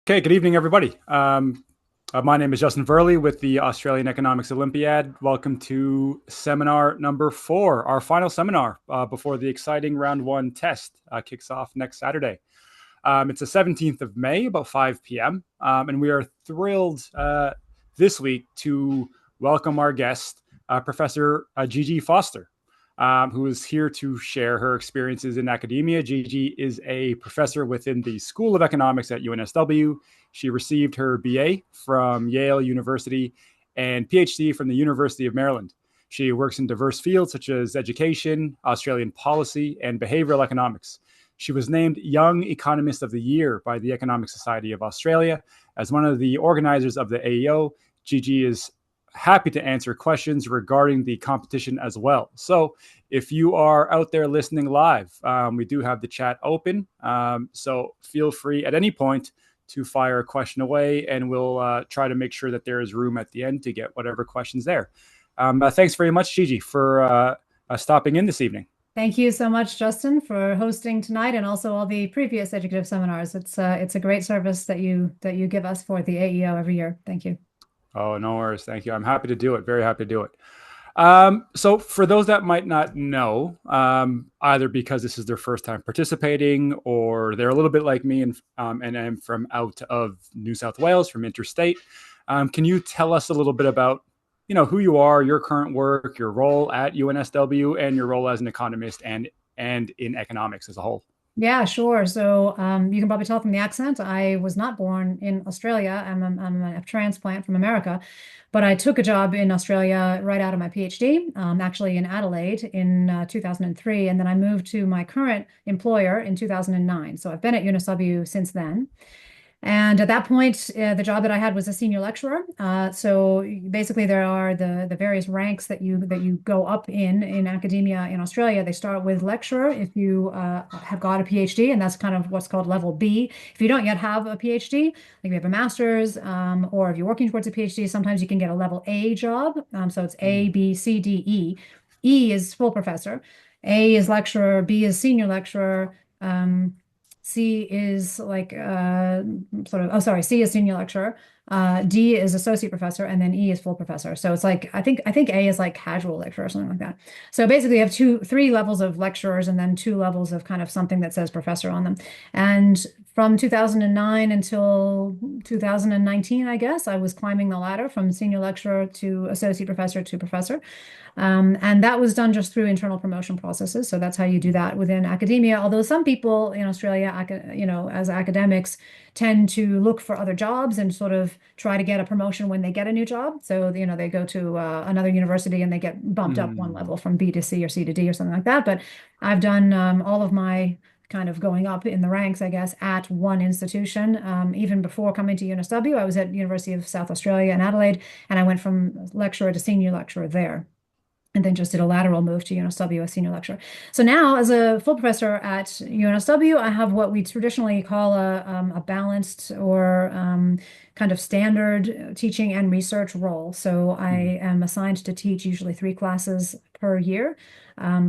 Okay, good evening, everybody. My name is Justin Virly with the Australian Economics Olympiad. Welcome to seminar number 4, our final seminar before the exciting round 1 test kicks off next Saturday. It's the 17th of May, about 5 p.m., and we are thrilled this week to welcome our guest, Professor Gigi Foster, who is here to share her experiences in academia. Gigi is a professor within the School of Economics at UNSW. She received her BA from Yale University and PhD from the University of Maryland. She works in diverse fields such as education, Australian policy, and behavioral economics. She was named Young Economist of the Year by the Economic Society of Australia. As one of the organizers of the AEO, Gigi is happy to answer questions regarding the competition as well. So if you are out there listening live, we do have the chat open. So feel free at any point to fire a question away, and we'll try to make sure that there is room at the end to get whatever questions there. Thanks very much, Gigi, for stopping in this evening. Thank you so much, Justin, for hosting tonight and also all the previous educative seminars. It's a great service that you give us for the AEO every year. Thank you. Oh, no worries. Thank you. I'm happy to do it. Very happy to do it. So for those that might not know, either because this is their first time participating or they're a little bit like me and I'm from out of New South Wales, from interstate, can you tell us a little bit about, who you are, your current work, your role at UNSW, and your role as an economist and in economics as a whole? Yeah, sure. So you can probably tell from the accent, I was not born in Australia. I'm a transplant from America, but I took a job in Australia right out of my PhD, actually in Adelaide in 2003. And then I moved to my current employer in 2009. So I've been at UNSW since then. And at that point, the job that I had was a senior lecturer. So basically, there are the various ranks that you go up in academia in Australia. They start with lecturer if you have got a PhD, and that's kind of what's called level B. If you don't yet have a PhD, like if you have a master's, or if you're working towards a PhD, sometimes you can get a level A job. So it's A, B, C, D, E. E is full professor. A is lecturer. B is senior lecturer. C is like C is senior lecturer, D is associate professor, and then E is full professor. So it's like I think A is like casual lecturer or something like that. So basically, you have three levels of lecturers, and then 2 levels of kind of something that says professor on them. And from 2009 until 2019, I guess, I was climbing the ladder from senior lecturer to associate professor to professor. And that was done just through internal promotion processes. So that's how you do that within academia. Although some people in Australia, as academics, tend to look for other jobs and sort of try to get a promotion when they get a new job. So, they go to another university and they get bumped up one level from B to C or C to D or something like that. But I've done all of my kind of going up in the ranks, I guess, at one institution. Even before coming to UNSW, I was at University of South Australia in Adelaide, and I went from lecturer to senior lecturer there, and then just did a lateral move to UNSW as senior lecturer. So now, as a full professor at UNSW, I have what we traditionally call a balanced or kind of standard teaching and research role. So I am assigned to teach usually 3 classes per year,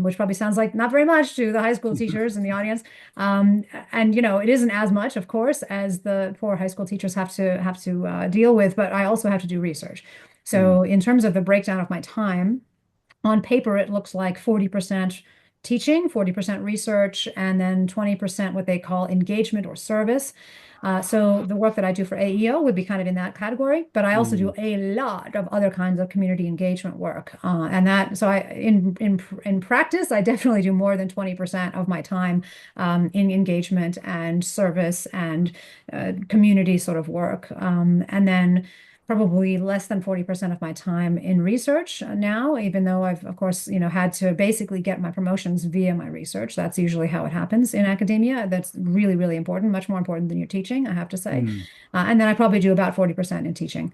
which probably sounds like not very much to the high school teachers in the audience. And it isn't as much, of course, as the poor high school teachers have to deal with, but I also have to do research. So in terms of the breakdown of my time, on paper, it looks like 40% teaching, 40% research, and then 20% what they call engagement or service. So the work that I do for AEO would be kind of in that category, but I also do a lot of other kinds of community engagement work. In practice, I definitely do more than 20% of my time in engagement and service and community sort of work. And then probably less than 40% of my time in research now, even though I've, of course, had to basically get my promotions via my research. That's usually how it happens in academia. That's really, really important, much more important than your teaching, I have to say. And then I probably do about 40% in teaching.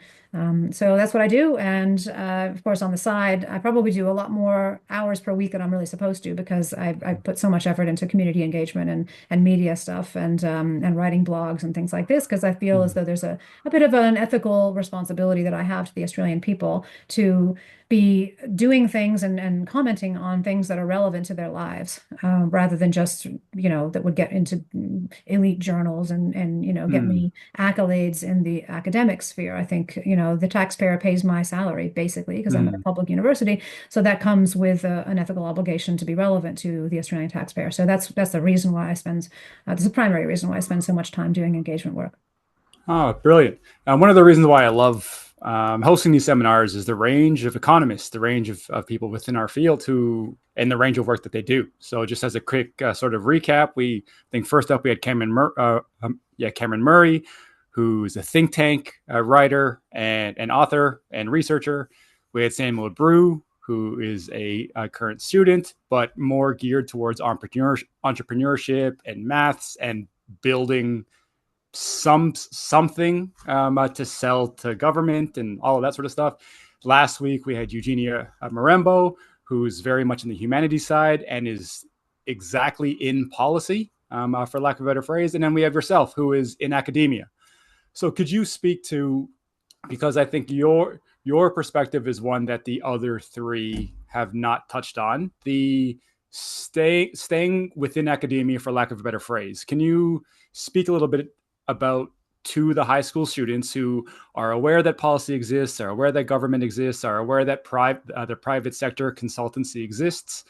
So that's what I do. And of course, on the side, I probably do a lot more hours per week than I'm really supposed to, because I put so much effort into community engagement and media stuff and writing blogs and things like this, because I feel as though there's a bit of an ethical responsibility responsibility that I have to the Australian people to be doing things and commenting on things that are relevant to their lives, rather than just, that would get into elite journals and get Mm, me accolades in the academic sphere. I think, the taxpayer pays my salary basically because I'm at a mm. public university. So that comes with an ethical obligation to be relevant to the Australian taxpayer. So that's the reason why that's the primary reason why I spend so much time doing engagement work. Oh, brilliant. One of the reasons why I love hosting these seminars is the range of economists, the range of people within our field and the range of work that they do. So just as a quick sort of recap, we think first up we had Cameron Murray, who's a think tank writer and author and researcher. We had Samuel Brew, who is a current student, but more geared towards entrepreneurship and maths and building something to sell to government and all of that sort of stuff. Last week we had Eugenia Marembo, who's very much in the humanities side and is exactly in policy, for lack of a better phrase. And then we have yourself, who is in academia. So could you speak to, because I think your perspective is one that the other three have not touched on, the staying within academia, for lack of a better phrase. Can you speak a little bit about to the high school students who are aware that policy exists, are aware that government exists, are aware that the private sector consultancy exists,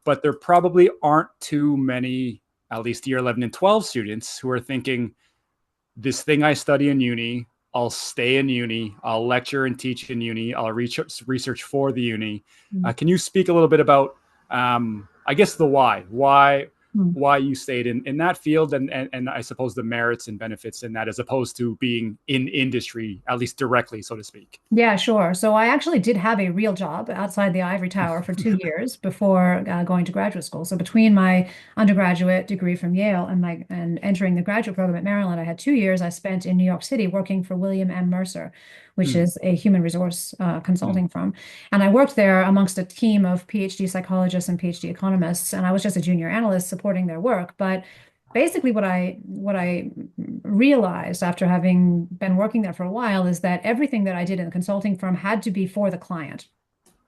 but there probably aren't too many, at least year 11 and 12 students who are thinking, this thing I study in uni, I'll stay in uni, I'll lecture and teach in uni, I'll research for the uni. Can you speak a little bit about, I guess, the why you stayed in that field and I suppose the merits and benefits in that, as opposed to being in industry, at least directly, so to speak? Yeah, sure. So I actually did have a real job outside the ivory tower for 2 years before going to graduate school. So between my undergraduate degree from Yale and entering the graduate program at Maryland, I had 2 years I spent in New York City working for William M. Mercer, which Mm, is a human resource mm, consulting firm. And I worked there amongst a team of PhD psychologists and PhD economists, and I was just a junior analyst supporting their work. But basically what I realized after having been working there for a while is that everything that I did in the consulting firm had to be for the client.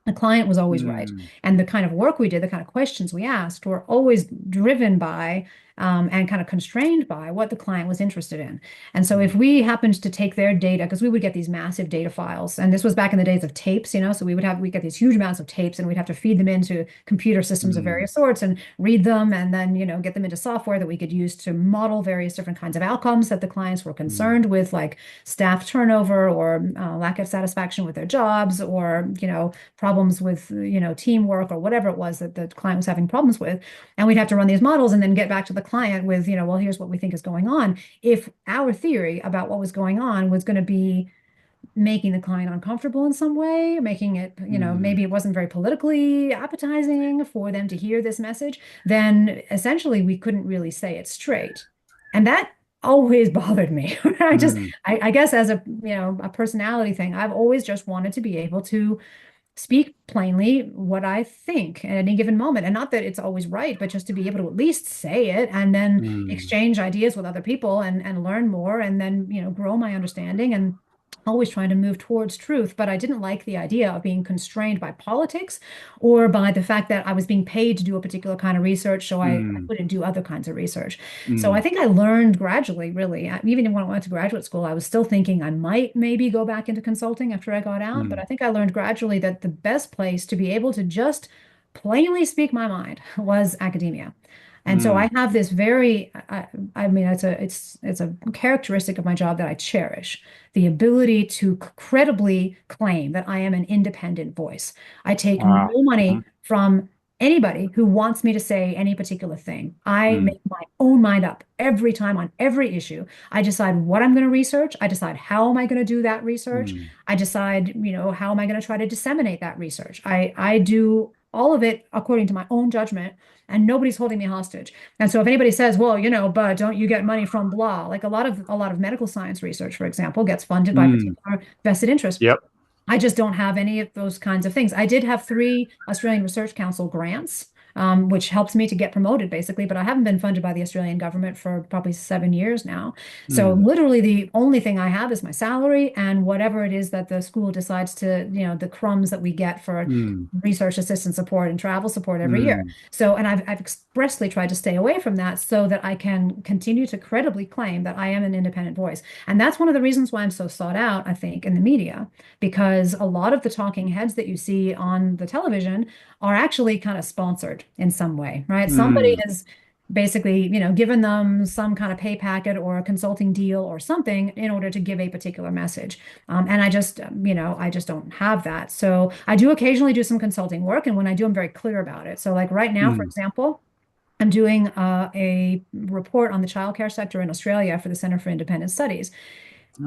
The client was always right. mm, And the kind of work we did, the kind of questions we asked were always driven by and kind of constrained by what the client was interested in. And so if mm, we happened to take their data, because we would get these massive data files, and this was back in the days of tapes, so we get these huge amounts of tapes and we'd have to feed them into computer systems of mm, various sorts and read them and then, get them into software that we could use to model various different kinds of outcomes that the clients were mm, concerned with, like staff turnover or lack of satisfaction with their jobs or, problems with, teamwork or whatever it was that the client was having problems with. And we'd have to run these models and then get back to the client with, well, here's what we think is going on. If our theory about what was going on was going to be making the client uncomfortable in some way, making it, mm, maybe it wasn't very politically appetizing for them to hear this message, then essentially we couldn't really say it straight. And that always bothered me. mm, I guess as a personality thing, I've always just wanted to be able to speak plainly what I think at any given moment. And not that it's always right, but just to be able to at least say it and then mm, exchange ideas with other people and learn more and then, grow my understanding and always trying to move towards truth. But I didn't like the idea of being constrained by politics or by the fact that I was being paid to do a particular kind of research, so I mm, couldn't do other kinds of research. So I mm, think I learned gradually, really. Even when I went to graduate school, I was still thinking I might maybe go back into consulting after I got out. But mm, I think I learned gradually that the best place to be able to just plainly speak my mind was academia. And so I mm. have this I mean, it's a characteristic of my job that I cherish, the ability to credibly claim that I am an independent voice. I take Wow. no Mhm, money from anybody who wants me to say any particular thing. I mm, make my own mind up every time on every issue. I decide what I'm going to research. I decide how am I going to do that research. mm, I decide, how am I going to try to disseminate that research. I do all of it according to my own judgment, and nobody's holding me hostage. And so if anybody says, well, but don't you get money from blah, like a lot of medical science research, for example, gets funded by mm. particular vested interests. Yep. I just don't have any of those kinds of things. I did have 3 Australian Research Council grants, which helps me to get promoted basically. But I haven't been funded by the Australian government for probably 7 years now. So Mm, literally the only thing I have is my salary and whatever it is that the school decides to, the crumbs that we get for mm, research assistant support and travel support every year. mm, So, and I've expressly tried to stay away from that so that I can continue to credibly claim that I am an independent voice. And that's one of the reasons why I'm so sought out, I think, in the media, because a lot of the talking heads that you see on the television are actually kind of sponsored in some way, right? Somebody mm, has basically, given them some kind of pay packet or a consulting deal or something in order to give a particular message. And I just don't have that. So I do occasionally do some consulting work. And when I do, I'm very clear about it. So, like right now, for mm. example, I'm doing a report on the childcare sector in Australia for the Center for Independent Studies.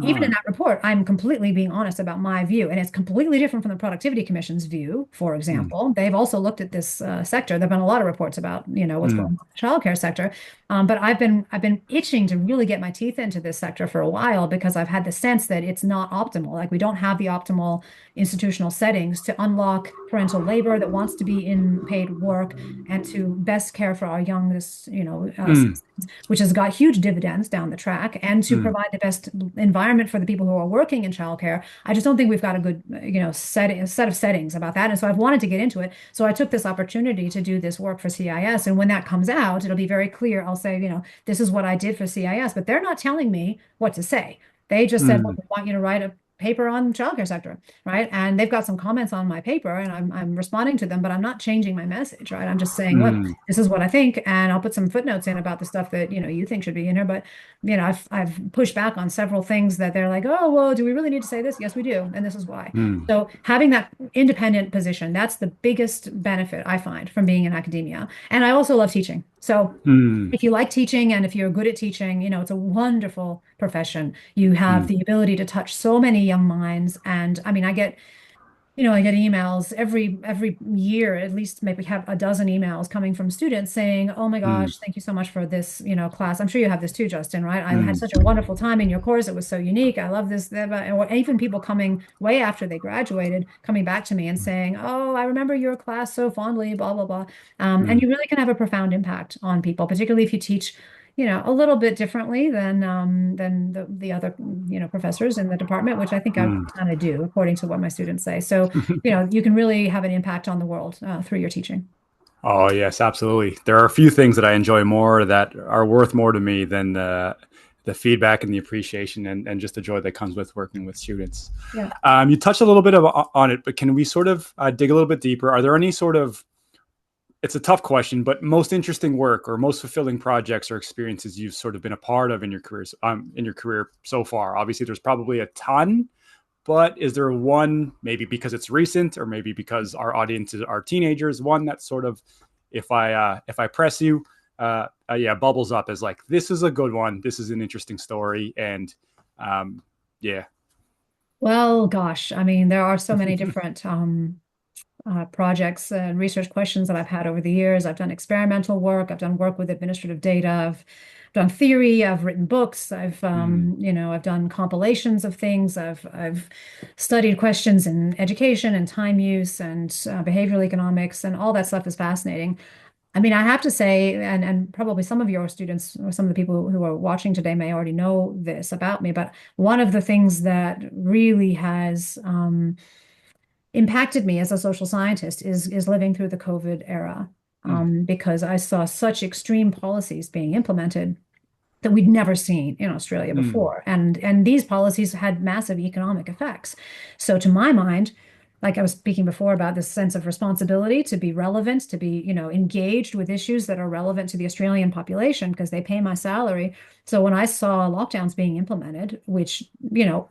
Even in Ah, that report, I'm completely being honest about my view, and it's completely different from the Productivity Commission's view, for mm, example. They've also looked at this sector. There've been a lot of reports about, what's going on mm, in the childcare sector. But I've been itching to really get my teeth into this sector for a while because I've had the sense that it's not optimal. Like we don't have the optimal institutional settings to unlock parental labor that wants to be in paid work and to best care for our youngest, mm, which has got huge dividends down the track, and to mm, provide the best environment for the people who are working in childcare. I just don't think we've got a good, set of settings about that. And so I've wanted to get into it. So I took this opportunity to do this work for CIS. And when that comes out, it'll be very clear. I'll say, this is what I did for CIS, but they're not telling me what to say. They just said, look, mm, we want you to write a paper on the childcare sector, right? And they've got some comments on my paper and I'm responding to them, but I'm not changing my message, right? I'm just saying, look, mm, this is what I think, and I'll put some footnotes in about the stuff that, you think should be in here. But, I've pushed back on several things that they're like, oh, well, do we really need to say this? Yes, we do. And this is why. mm, So having that independent position, that's the biggest benefit I find from being in academia. And I also love teaching. So mm, if you like teaching and if you're good at teaching, it's a wonderful profession. You have mm, the ability to touch so many young minds. And I mean, I get emails every year, at least maybe have a dozen emails coming from students saying, "Oh my mm, gosh, thank you so much for this, class." I'm sure you have this too, Justin, right? I had mm, such a wonderful time in your course. It was so unique. I love this. That, and even people coming way after they graduated, coming back to me and saying, "Oh, I remember your class so fondly," blah blah blah. And mm, you really can have a profound impact on people, particularly if you teach a little bit differently than the other, professors in the department, which I think I mm. kind of do, according to what my students say. So, you can really have an impact on the world through your teaching. Oh yes, absolutely. There are a few things that I enjoy more that are worth more to me than the feedback and the appreciation and just the joy that comes with working with students. Yeah. You touched a little bit on it, but can we sort of dig a little bit deeper? Are there any sort of it's a tough question, but most interesting work or most fulfilling projects or experiences you've sort of been a part of in your career so far? Obviously, there's probably a ton, but is there one, maybe because it's recent or maybe because our audiences are teenagers, one that sort of, if I press you, yeah, bubbles up as like, this is a good one, this is an interesting story, and yeah. Well, gosh, I mean, there are so many different projects and research questions that I've had over the years. I've done experimental work. I've done work with administrative data. I've done theory. I've written books. Mm, I've done compilations of things. I've studied questions in education and time use and behavioral economics, and all that stuff is fascinating. I mean, I have to say, and probably some of your students or some of the people who are watching today may already know this about me, but one of the things that really has impacted me as a social scientist is living through the COVID era, mm, because I saw such extreme policies being implemented that we'd never seen in Australia mm, before. And these policies had massive economic effects. So to my mind, like I was speaking before about this sense of responsibility to be relevant, to be, engaged with issues that are relevant to the Australian population because they pay my salary. So when I saw lockdowns being implemented, which,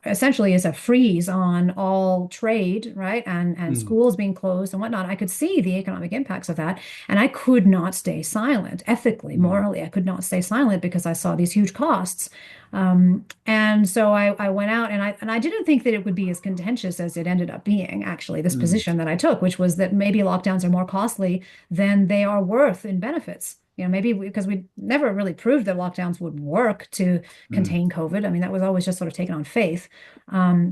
essentially is a freeze on all trade, right? And mm, schools being closed and whatnot, I could see the economic impacts of that. And I could not stay silent. Ethically, mm, morally, I could not stay silent because I saw these huge costs. And so I went out and I didn't think that it would be as contentious as it ended up being, actually, this mm, position that I took, which was that maybe lockdowns are more costly than they are worth in benefits maybe because we never really proved that lockdowns would work to Mm, contain COVID. I mean, that was always just sort of taken on faith,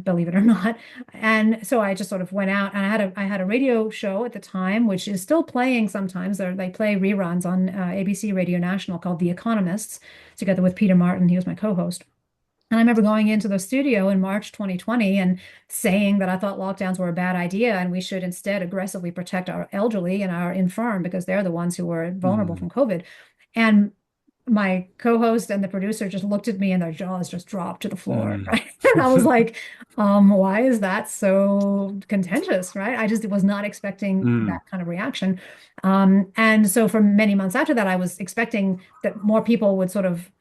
believe it or not. And so I just sort of went out, and I had a radio show at the time, which is still playing sometimes. They play reruns on ABC Radio National, called The Economists, together with Peter Martin. He was my co-host. And I remember going into the studio in March 2020 and saying that I thought lockdowns were a bad idea and we should instead aggressively protect our elderly and our infirm, because they're the ones who were vulnerable mm, from COVID. And my co-host and the producer just looked at me and their jaws just dropped to the floor, mm, right? And I was like, why is that so contentious, right? I just was not expecting that mm, kind of reaction. And so for many months after that, I was expecting that more people would sort of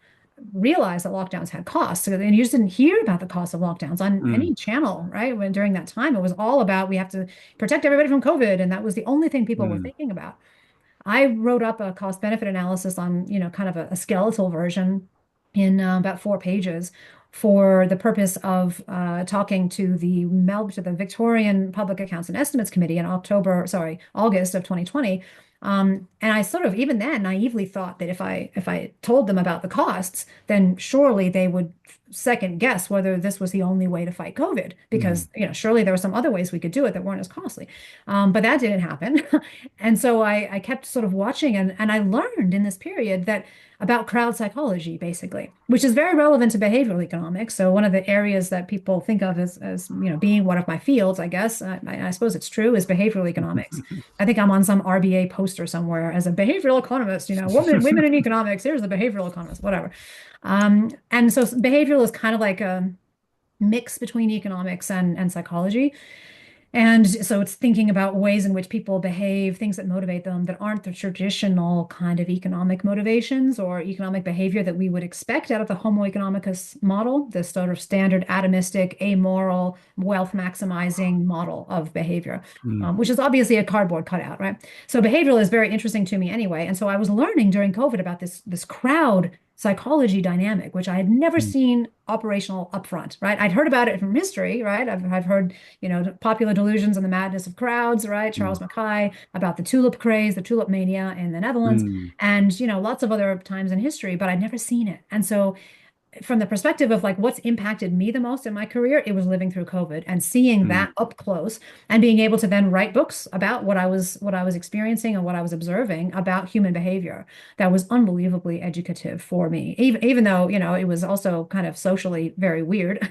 realize that lockdowns had costs. And you just didn't hear about the cost of lockdowns on mm, any channel, right? When during that time, it was all about we have to protect everybody from COVID. And that was the only thing people were mm, thinking about. I wrote up a cost benefit analysis on, kind of a skeletal version in about 4 pages for the purpose of talking to the Victorian Public Accounts and Estimates Committee in August of 2020. And I sort of even then naively thought that if I told them about the costs, then surely they would second guess whether this was the only way to fight COVID, mm, because surely there were some other ways we could do it that weren't as costly. But that didn't happen. And so I kept sort of watching, and I learned in this period that about crowd psychology, basically, which is very relevant to behavioral economics. So one of the areas that people think of as being one of my fields, I guess, I suppose it's true, is behavioral economics. I think I'm on some RBA poster somewhere as a behavioral economist, women in economics, here's the behavioral economist, whatever. And so behavioral is kind of like a mix between economics and psychology. And so it's thinking about ways in which people behave, things that motivate them that aren't the traditional kind of economic motivations or economic behavior that we would expect out of the Homo economicus model, this sort of standard atomistic, amoral, wealth maximizing model of behavior, mm, which is obviously a cardboard cutout, right? So behavioral is very interesting to me anyway. And so I was learning during COVID about this crowd psychology dynamic, which I had never mm, seen operational upfront, right? I'd heard about it from history, right? I've heard Popular Delusions and the Madness of Crowds, right? Charles mm, Mackay, about the tulip craze, the tulip mania in the Netherlands, mm, and, lots of other times in history, but I'd never seen it. And so from the perspective of like what's impacted me the most in my career, it was living through COVID and seeing mm, that up close and being able to then write books about what I was experiencing and what I was observing about human behavior. That was unbelievably educative for me. Even though, it was also kind of socially very weird,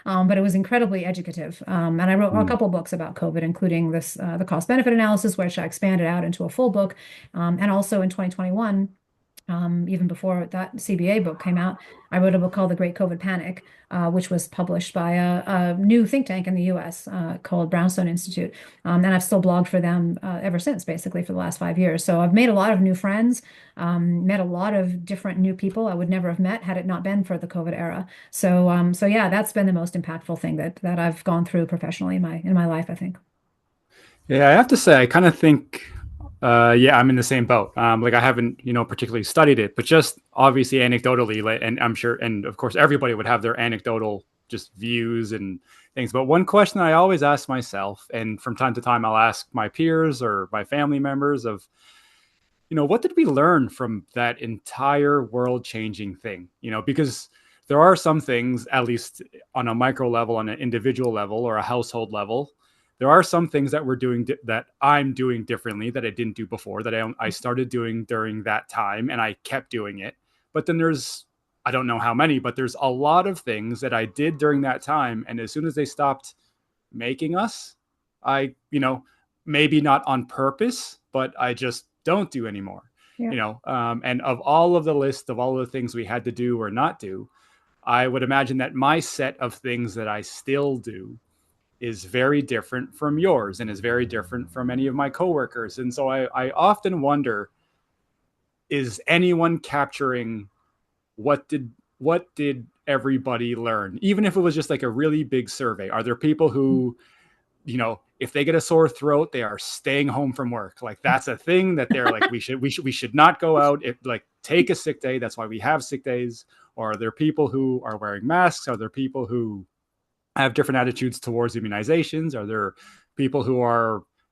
but it was incredibly educative. And I wrote a mm, couple books about COVID, including this the cost benefit analysis, which I expanded out into a full book. And also in 2021, even before that CBA book came out, I wrote a book called The Great COVID Panic, which was published by a new think tank in the US called Brownstone Institute. And I've still blogged for them ever since, basically, for the last 5 years. So I've made a lot of new friends, met a lot of different new people I would never have met had it not been for the COVID era. So yeah, that's been the most impactful thing that I've gone through professionally in my life, I think. Yeah, I have to say, I kind of think, yeah, I'm in the same boat. Like I haven't, particularly studied it, but just obviously anecdotally, like, and I'm sure, and of course, everybody would have their anecdotal just views and things. But one question I always ask myself, and from time to time, I'll ask my peers or my family members of, what did we learn from that entire world changing thing? Because there are some things, at least on a micro level, on an individual level or a household level, there are some things that we're doing that I'm doing differently that I didn't do before, that I started doing during that time and I kept doing it. But then there's, I don't know how many, but there's a lot of things that I did during that time. And as soon as they stopped making us, I, maybe not on purpose, but I just don't do anymore. Yeah. And of all of the list of all of the things we had to do or not do, I would imagine that my set of things that I still do is very different from yours and is very different from any of my coworkers. And so I often wonder, is anyone capturing what did everybody learn? Even if it was just like a really big survey, are there people who, if they get a sore throat, they are staying home from work? Like that's a thing that they're like, we should not go out. If like take a sick day, that's why we have sick days. Or are there people who are wearing masks? Are there people who have different attitudes towards immunizations? Are there people who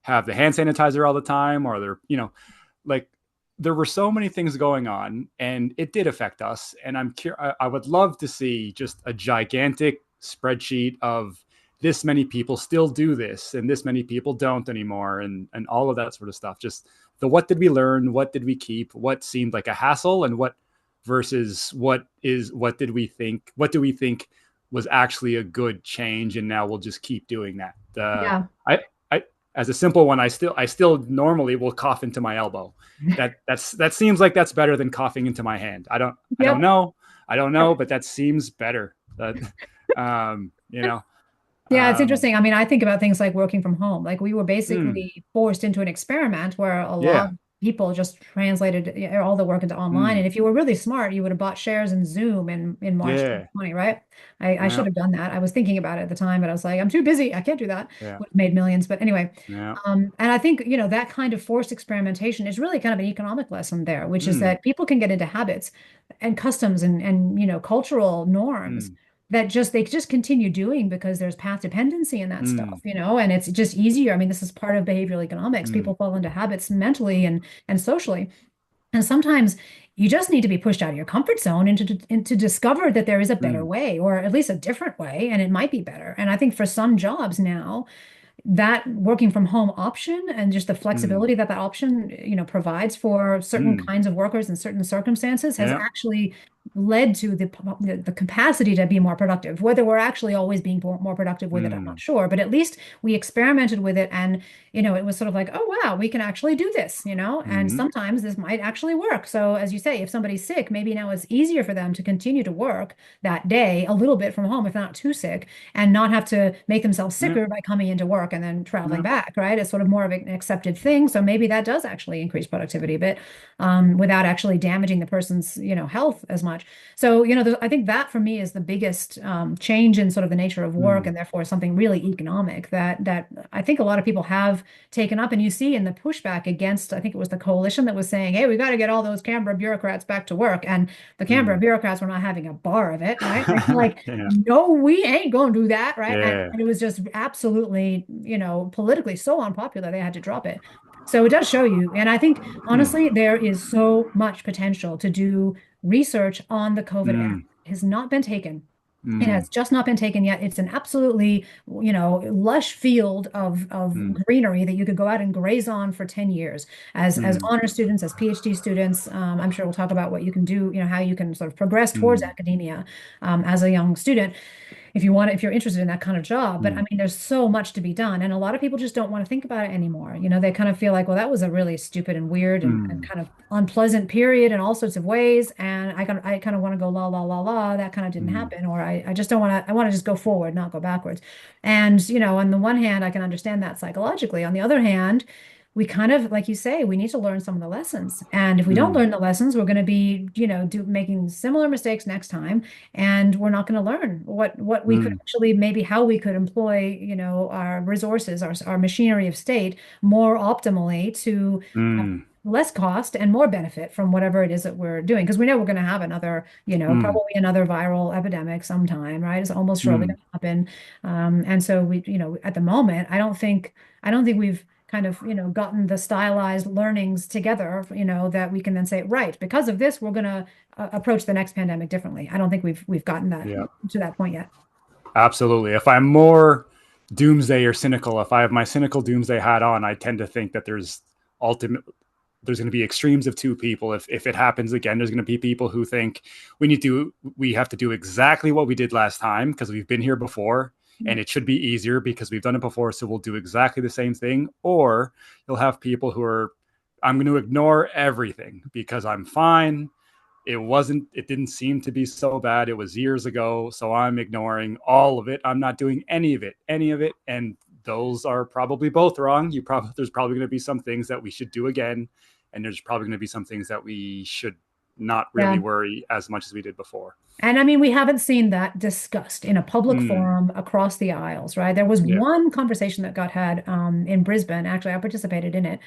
have the hand sanitizer all the time? Or are there, like there were so many things going on, and it did affect us. And I would love to see just a gigantic spreadsheet of this many people still do this, and this many people don't anymore, and all of that sort of stuff. Just the what did we learn, what did we keep, what seemed like a hassle, and what versus what do we think was actually a good change, and now we'll just keep doing that. Yeah. I as a simple one, I still normally will cough into my elbow. That seems like that's better than coughing into my hand. I don't Yep. know. I don't know, but that seems better. That you know. Yeah, it's Um, interesting. I mean, I think about things like working from home. Like we were mm, basically forced into an experiment where a lot yeah. of people just translated all the work into online. And Mm, if you were really smart, you would have bought shares in Zoom in March yeah. 2020, right? I should Yeah. have done that. I was thinking about it at the time, but I was like, I'm too busy. I can't do that. Yeah. Would have made millions. But anyway, Yeah. and I think, that kind of forced experimentation is really kind of an economic lesson there, which is Mm, that people can get into habits and customs and cultural norms mm, that they just continue doing because there's path dependency in that stuff, mm, and it's just easier. I mean, this is part of behavioral economics. mm, People fall into habits mentally and socially. And sometimes you just need to be pushed out of your comfort zone and to discover that there is a better mm, way or at least a different way, and it might be better. And I think for some jobs now, that working from home option and just the mm, flexibility that option, provides for certain mm. kinds of workers in certain circumstances has Yeah. actually led to the capacity to be more productive. Whether we're actually always being more productive with it, I'm not Mm, sure, but at least we experimented with it, and it was sort of like, oh wow, we can actually do this, and mm, sometimes this might actually work. So as you say, if somebody's sick, maybe now it's easier for them to continue to work that day a little bit from home if they're not too sick, and not have to make themselves yeah. sicker by coming into work and then traveling Yeah. back, right? It's sort of more of an accepted thing. So maybe that does actually increase productivity a bit, without actually damaging the person's, health as much. So, I think that for me is the biggest change in sort of the nature of work, Mm, and therefore something really economic that I think a lot of people have taken up. And you see in the pushback against, I think it was the coalition that was saying, hey, we got to get all those Canberra bureaucrats back to work. And the Canberra mm. bureaucrats were not having a bar of it, right? They're like, Yeah. no, we ain't going to do that, right? Yeah. And it was just absolutely, politically so unpopular, they had to drop it. So it does show you. And I think, Mm, honestly, there is so much potential to do research on the COVID era. mm, It has not been taken. It mm, has just not been taken yet. It's an absolutely, lush field of mm, greenery that you could go out and graze on for 10 years as mm, honor students, as PhD students. I'm sure we'll talk about what you can do, how you can sort of progress towards mm, academia as a young student if you're interested in that kind of job. But I mm, mean, there's so much to be done. And a lot of people just don't want to think about it anymore. They kind of feel like, well, that was a really stupid and weird and mm, kind of unpleasant period in all sorts of ways. And I kind of want to go la la la la. That kind of didn't mm, happen. Or I just don't want to, I want to just go forward, not go backwards. And, on the one hand, I can understand that psychologically. On the other hand, we kind of, like you say, we need to learn some of the lessons. And if we don't mm, learn the lessons, we're going to be, making similar mistakes next time, and we're not going to learn what we could mm, actually, maybe how we could employ, our resources, our machinery of state more optimally to have mm, less cost and more benefit from whatever it is that we're doing. Because we know we're going to have another, mm, probably another viral epidemic sometime, right? It's almost surely mm. going to happen. And so we, at the moment, I don't think we've kind of, gotten the stylized learnings together, that we can then say, right, because of this, we're going to approach the next pandemic differently. I don't think we've gotten that Yeah. to that point yet. Absolutely. If I'm more doomsday or cynical, if I have my cynical doomsday hat on, I tend to think that ultimate there's going to be extremes of two people. If it happens again, there's going to be people who think we have to do exactly what we did last time because we've been here before and it should be easier because we've done it before, so we'll do exactly the same thing. Or you'll have people who are, I'm going to ignore everything because I'm fine. It didn't seem to be so bad. It was years ago, so I'm ignoring all of it. I'm not doing any of it. And those are probably both wrong. There's probably going to be some things that we should do again, and there's probably going to be some things that we should not really Yeah. worry as much as we did before. And I mean, we haven't seen that discussed in a public Mm, forum across the aisles, right? There was yeah. one conversation that got had in Brisbane. Actually, I participated in it,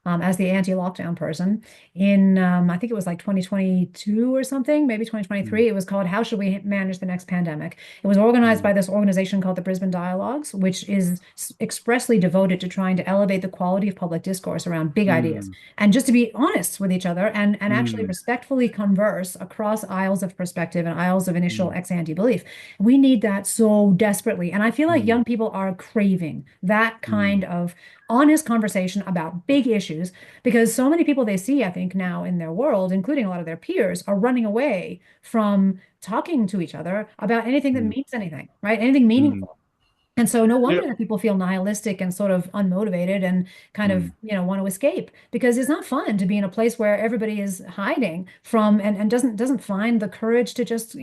as the anti-lockdown person in, I think it was like 2022 or something, maybe Mm, 2023. It was called How Should We Manage the Next Pandemic? It was organized mm, by this organization called the Brisbane Dialogues, which is expressly devoted to trying to elevate the quality of public discourse around big ideas mm, and just to be honest with each other and actually mm, respectfully converse across aisles of perspective and aisles of initial mm, ex ante belief. We need that so desperately. And I feel like mm, young people are craving that mm, kind of honest conversation about big issues because so many people they see, I think, now in their world, including a lot of their peers, are running away from talking to each other about anything that mm, means anything, right? Anything mm. meaningful. And so no Yeah. wonder that people feel nihilistic and sort of unmotivated and kind of, Mm, want to escape because it's not fun to be in a place where everybody is hiding from and doesn't find the courage to just,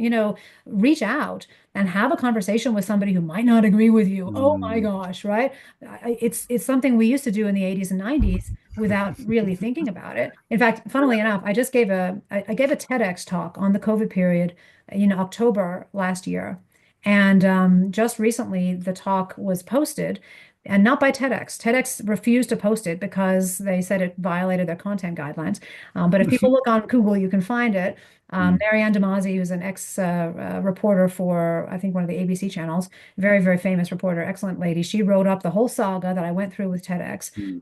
reach out and have a conversation with somebody who might not agree with you. Oh my mm. gosh, right? It's something we used to do in the 80s and 90s without really thinking about it. In fact, funnily enough, I gave a TEDx talk on the COVID period in October last year. And just recently, the talk was posted, and not by TEDx. TEDx refused to post it because they said it violated their content guidelines. But if people look on Google, you can find it. Mm, Marianne DeMasi, who's an ex reporter for, I think, one of the ABC channels, very, very famous reporter, excellent lady. She wrote up the whole saga that I went through with TEDx. mm,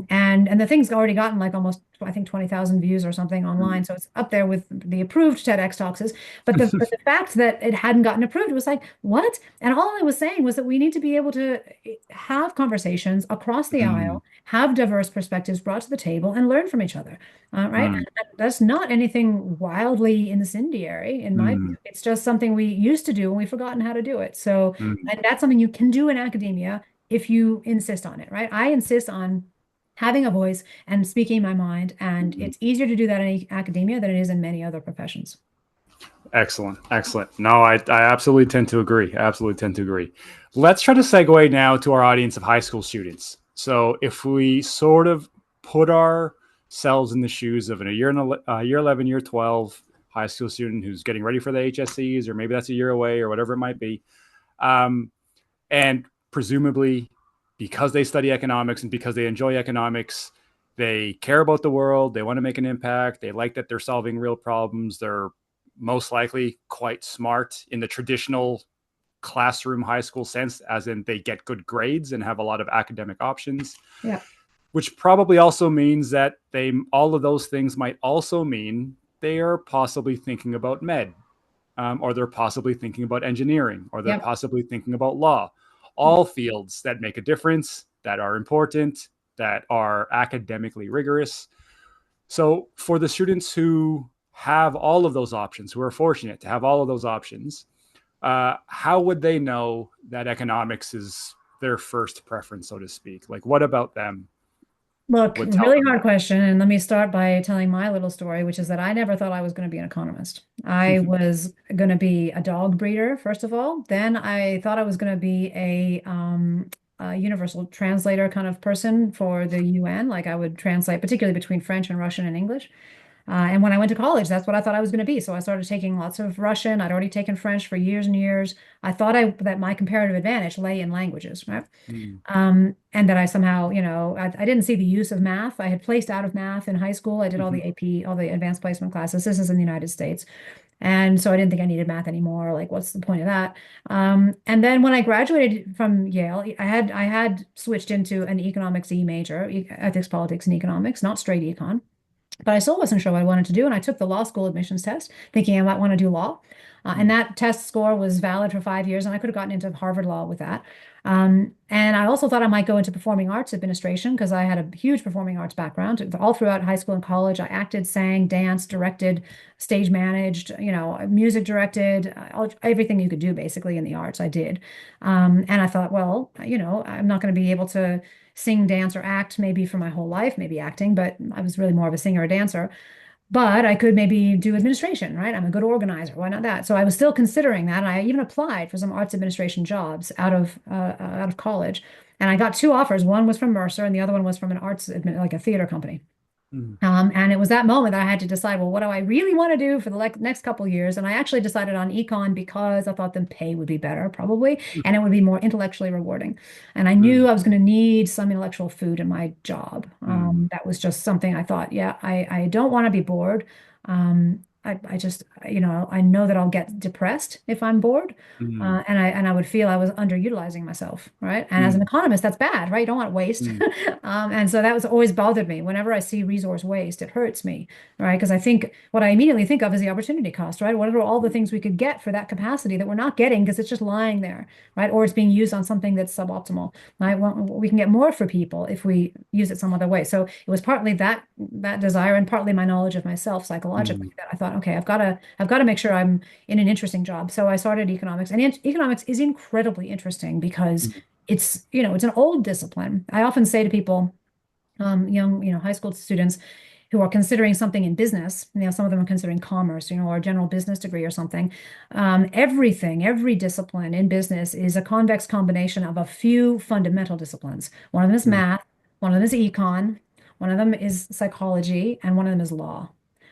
And the thing's already gotten like almost, I think, 20,000 views or something mm, online. So it's up there with the approved TEDx talks. But the fact that it hadn't gotten approved was like, what? And all I was saying was that we need to be able to have conversations across the mm, aisle, have diverse perspectives brought to the table, and learn from each other. Right? mm, And that's not anything wildly incendiary, in my view. mm, It's just something we used to do and we've forgotten how to do it. So, mm, and that's something you can do in academia if you insist on it, right? I insist on having a voice and speaking my mind, and mm. it's easier to do that in academia than it is in many other professions. Excellent, excellent. No, I absolutely tend to agree. I absolutely tend to agree. Let's try to segue now to our audience of high school students. So, if we sort of put ourselves in the shoes of year 11, year 12 high school student who's getting ready for the HSCs, or maybe that's a year away, or whatever it might be, um, and presumably because they study economics and because they enjoy economics, they care about the world, they want to make an impact, they like that they're solving real problems, they're most likely quite smart in the traditional classroom high school sense, as in they get good grades and have a lot of academic options, Yeah. which probably also means that they all of those things might also mean they are possibly thinking about med, or they're possibly thinking about engineering, or they're Yep. possibly thinking about law. All fields that make a difference, that are important, that are academically rigorous. So, for the students who have all of those options, who are fortunate to have all of those options, how would they know that economics is their first preference, so to speak? Like, what about them Look, would tell really them hard question. And let me start by telling my little story, which is that I never thought I was going to be an economist. I that? was going to be a dog breeder, first of all. Then I thought I was going to be a universal translator kind of person for the UN. Like I would translate, particularly between French and Russian and English. And when I went to college, that's what I thought I was going to be. So I started taking lots of Russian. I'd already taken French for years and years. I thought that my comparative advantage lay in languages, right? Mm, And that I somehow, I didn't see the use of math. I had placed out of math in high school. I did all mhm, the AP, all the advanced placement classes. This is in the United States. And so I didn't think I needed math anymore. Like, what's the point of that? And then when I graduated from Yale, I had switched into an economics E major, ethics, politics, and economics, not straight econ. But I still wasn't sure what I wanted to do. And I took the law school admissions test, thinking I might want to do law. And mm, that test score was valid for 5 years, and I could have gotten into Harvard Law with that. And I also thought I might go into performing arts administration because I had a huge performing arts background. All throughout high school and college, I acted, sang, danced, directed, stage managed, music directed, everything you could do basically in the arts, I did. And I thought, well, I'm not going to be able to sing, dance, or act maybe for my whole life, maybe acting, but I was really more of a singer or dancer. But I could maybe do administration, right? I'm a good organizer. Why not that? So I was still considering that. And I even applied for some arts administration jobs out of college. And I got two offers. One was from Mercer and the other one was from an like a theater company. Mm, And it was that moment that I had to decide, well, what do I really want to do for the next couple of years? And I actually decided on econ because I thought the pay would be better, probably, and it would be more intellectually rewarding. And I knew mm, I was going to need some intellectual food in my job. mm, That was just something I thought, yeah, I don't want to be bored. I just, I know that I'll get depressed if I'm bored. mm, And I would feel I was underutilizing myself, right? And as an mm, economist, that's bad, right? You don't want waste. mm, And so that was always bothered me. Whenever I see resource waste, it hurts me, right? Because I think what I immediately think of is the opportunity cost, right? What are all the things we could get for that capacity that we're not getting because it's just lying there, right? Or it's being used on something that's suboptimal, right? Well, we can get more for people if we use it some other way. So it was partly that desire and partly my knowledge of myself psychologically mm, that I thought, okay, I've got to make sure I'm in an interesting job. So I started economics, and economics is incredibly interesting because mm, it's an old discipline. I often say to people, young, high school students who are considering something in business, some of them are considering commerce, or a general business degree or something. Every discipline in business is a convex combination of a few fundamental disciplines. One of them is mm, math, one of them is econ, one of them is psychology, and one of them is law.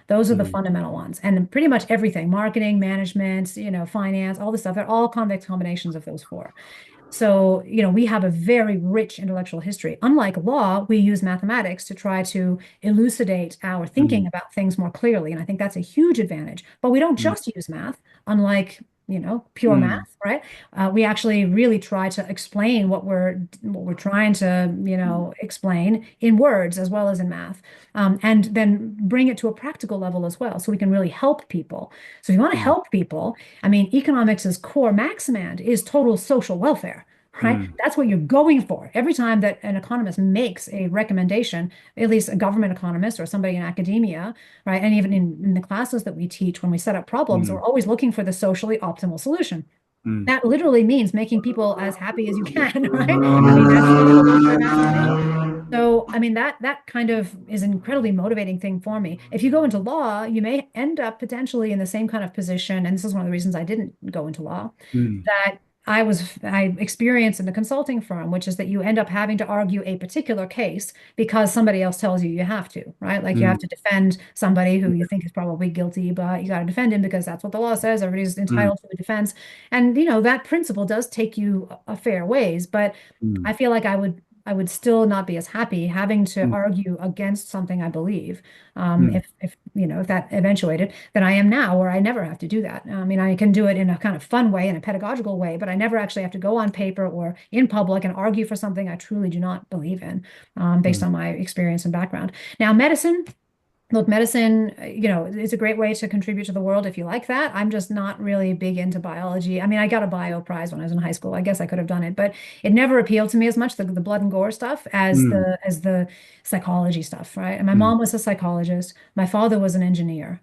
Those are the mm, fundamental ones. And pretty much everything, marketing, management, finance, all the stuff, they're all convex combinations of those four. So, we have a very rich intellectual history. Unlike law, we use mathematics to try to elucidate our thinking mm, about things more clearly. And I think that's a huge advantage. But we don't mm, just use math, unlike, pure mm, math, right? We actually really try to explain what we're trying to, explain in words as well as in math, and then bring it to a practical level as well, so we can really help people. So if you want to mm, help people, I mean, economics' core maximand is total social welfare, right? mm, That's what you're going for. Every time that an economist makes a recommendation, at least a government economist or somebody in academia, right? And even in the classes that we teach, when we set up problems, we're mm, always looking for the socially optimal solution. mm, That literally means making people as happy as you can, right? I mean, that's the whole core maximization. So, I mean, that kind of is an incredibly motivating thing for me. If you go into law, you may end up potentially in the same kind of position, and this is one of the reasons I didn't go into law, mm, that I experienced in the consulting firm, which is that you end up having to argue a particular case because somebody else tells you you have to, right? Like you have mm, to defend somebody who you think is probably guilty, but you got to defend him because that's what the law says. Everybody's mm, entitled to a defense. And that principle does take you a fair ways, but mm, I feel like I would still not be as happy having to mm, argue against something I believe, mm, if that eventuated, than I am now, where I never have to do that. I mean, I can do it in a kind of fun way, in a pedagogical way, but I never actually have to go on paper or in public and argue for something I truly do not believe in, based mm, on my experience and background. Now, medicine. Look, medicine, it's a great way to contribute to the world if you like that. I'm just not really big into biology. I mean, I got a bio prize when I was in high school. I guess I could have done it, but it never appealed to me as much, the blood and gore stuff, as mm, the psychology stuff, right? And my mm, mom was a psychologist. My father was an engineer.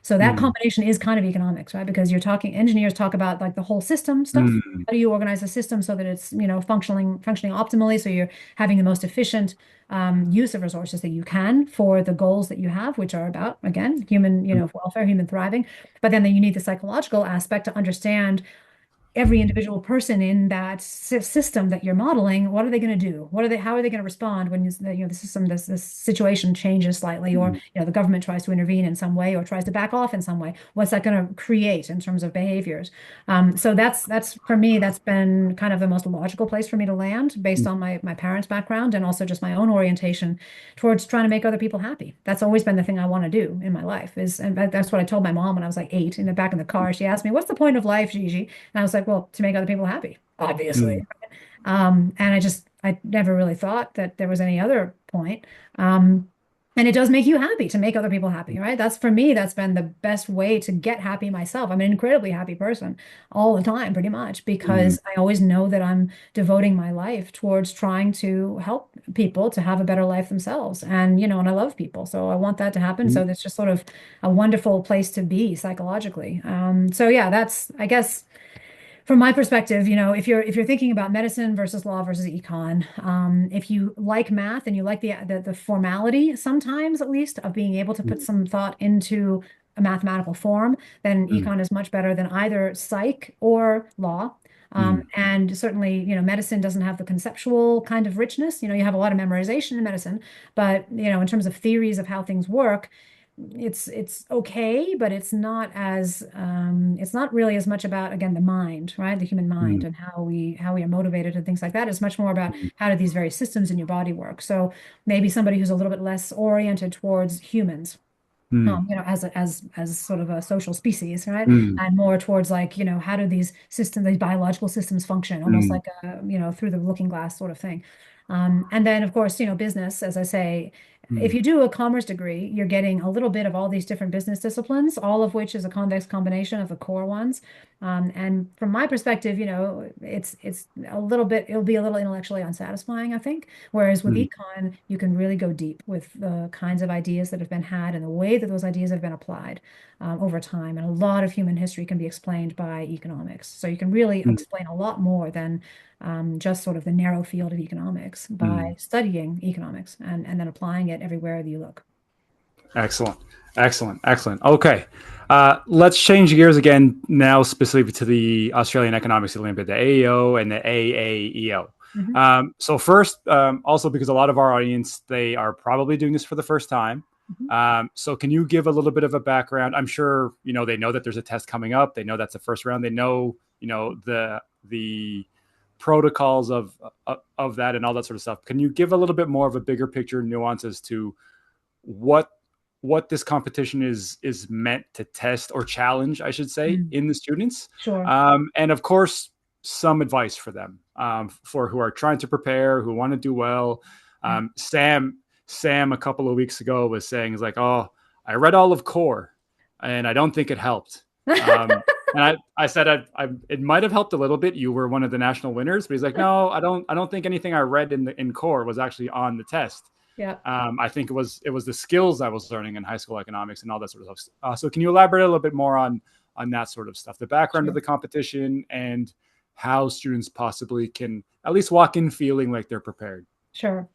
So that mm, combination is kind of economics, right? Because engineers talk about like the whole system stuff. mm, How do you organize a system so that it's, functioning optimally, so you're having the most efficient use of resources that you can for the goals that you have, which are about, again, human, welfare, human thriving. But then you need the psychological aspect to understand every individual person in that system that you're modeling. What are they going to do? How are they going to respond when the system, this situation changes slightly, or mm, the government tries to intervene in some way or tries to back off in some way? What's that going to create in terms of behaviors? So that's for me, that's been kind of the most logical place for me to land, based mm, on my parents' background and also just my own orientation towards trying to make other people happy. That's always been the thing I want to do in my life, and that's what I told my mom when I was like 8, in the back in the car. She asked me, "What's the point of life, Gigi?" And I was like, well, to make other people happy, obviously. mm, And I never really thought that there was any other point. Um, and it does make you happy to make other people happy, right? That's, for me, that's been the best way to get happy myself. I'm an incredibly happy person all the time, pretty much, mm, because I always know that I'm devoting my life towards trying to help people to have a better life themselves. And I love people. So I want that to happen. mm, So that's just sort of a wonderful place to be psychologically. So yeah, that's, I guess, from my perspective, if you're thinking about medicine versus law versus econ, if you like math and you like the formality, sometimes at least, of being able to put mm, some thought into a mathematical form, then mm, econ is much better than either psych or law. mm, And certainly, medicine doesn't have the conceptual kind of richness. You have a lot of memorization in medicine, but in terms of theories of how things work, it's okay, but it's not really as much about, again, the mind, right? The human mind mm, and how we are motivated and things like that. It's much more about mm, how do these various systems in your body work. So maybe somebody who's a little bit less oriented towards humans, mm, as sort of a social species, right? mm, And more towards, like, how do these systems, these biological systems function, almost mm, like a, through the looking glass sort of thing. And then, of course, business, as I say, if mm, you do a commerce degree, you're getting a little bit of all these different business disciplines, all of which is a convex combination of the core ones. And from my perspective, it's a little bit, it'll be a little intellectually unsatisfying, I think. Whereas with mm, econ, you can really go deep with the kinds of ideas that have been had and the way that those ideas have been applied over time. And a lot of human history can be explained by economics. So you can really mm, explain a lot more than just sort of the narrow field of economics by mm. studying economics and then applying it everywhere that you look. Excellent. Excellent. Excellent. Okay. Let's change gears again now, specifically to the Australian Economics Olympiad, the AEO and the AAEO. Mhm. So first, also because a lot of our audience, they are probably doing this for the first time. Mhm. So can you give a little bit of a background? I'm sure, they know that there's a test coming up. They know that's the first round. They know, the protocols of that and all that sort of stuff. Can you give a little bit more of a bigger picture nuances to what this competition is meant to test or challenge, I should say, Mm. in the students, Sure. and of course, some advice for them, for who are trying to prepare, who want to do well. Yeah. Sam a couple of weeks ago was saying, "Is like, oh, I read all of core, and I don't think it helped." And I said, it might have helped a little bit. You were one of the national winners, but he's like, no, I don't think anything I read in core was actually on the test. Yeah. I think it was the skills I was learning in high school economics and all that sort of stuff. So can you elaborate a little bit more on that sort of stuff, the background of Sure. the competition, and how students possibly can at least walk in feeling like they're prepared? Sure.